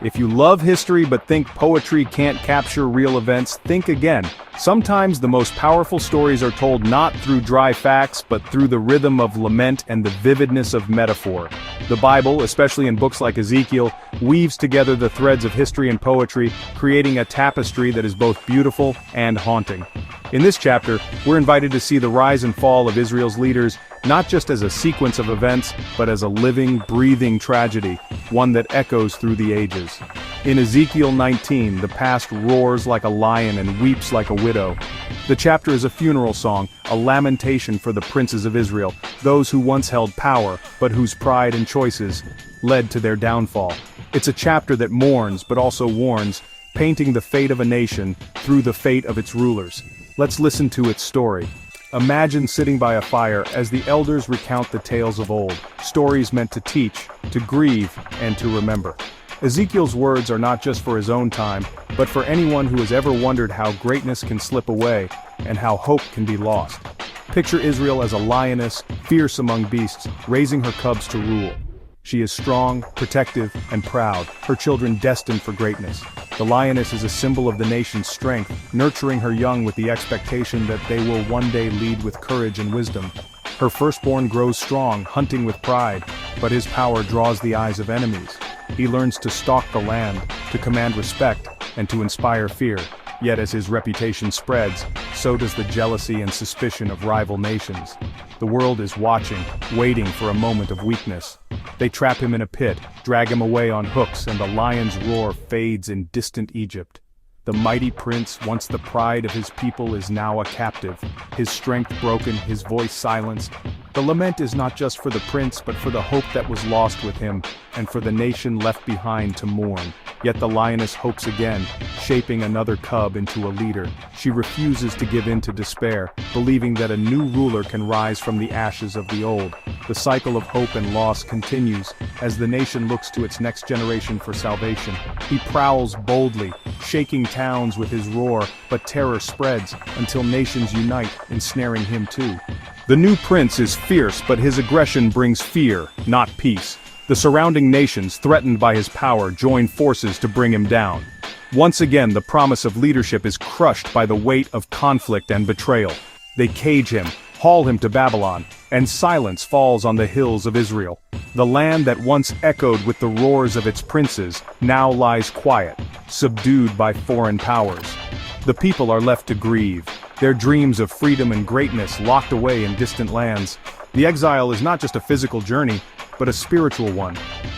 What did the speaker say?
If you love history but think poetry can't capture real events, think again. Sometimes the most powerful stories are told not through dry facts but through the rhythm of lament and the vividness of metaphor. The Bible, especially in books like Ezekiel, weaves together the threads of history and poetry, creating a tapestry that is both beautiful and haunting. In this chapter, we're invited to see the rise and fall of Israel's leaders, not just as a sequence of events, but as a living, breathing tragedy, one that echoes through the ages. In Ezekiel 19, the past roars like a lion and weeps like a widow. The chapter is a funeral song, a lamentation for the princes of Israel, those who once held power, but whose pride and choices led to their downfall. It's a chapter that mourns but also warns, painting the fate of a nation through the fate of its rulers. Let's listen to its story. Imagine sitting by a fire as the elders recount the tales of old, stories meant to teach, to grieve, and to remember. Ezekiel's words are not just for his own time, but for anyone who has ever wondered how greatness can slip away, and how hope can be lost. Picture Israel as a lioness, fierce among beasts, raising her cubs to rule. She is strong, protective, and proud, her children destined for greatness. The lioness is a symbol of the nation's strength, nurturing her young with the expectation that they will one day lead with courage and wisdom. Her firstborn grows strong, hunting with pride, but his power draws the eyes of enemies. He learns to stalk the land, to command respect, and to inspire fear. Yet as his reputation spreads, so does the jealousy and suspicion of rival nations. The world is watching, waiting for a moment of weakness. They trap him in a pit, drag him away on hooks, and the lion's roar fades in distant Egypt. The mighty prince, once the pride of his people, is now a captive, his strength broken, his voice silenced. The lament is not just for the prince but for the hope that was lost with him, and for the nation left behind to mourn. Yet the lioness hopes again, shaping another cub into a leader. She refuses to give in to despair, believing that a new ruler can rise from the ashes of the old. The cycle of hope and loss continues, as the nation looks to its next generation for salvation. He prowls boldly, shaking towns with his roar, but terror spreads, until nations unite, ensnaring him too. The new prince is fierce, but his aggression brings fear, not peace. The surrounding nations, threatened by his power, join forces to bring him down. Once again, the promise of leadership is crushed by the weight of conflict and betrayal. They cage him, haul him to Babylon, and silence falls on the hills of Israel. The land that once echoed with the roars of its princes now lies quiet, subdued by foreign powers. The people are left to grieve, their dreams of freedom and greatness locked away in distant lands. The exile is not just a physical journey, but a spiritual one. The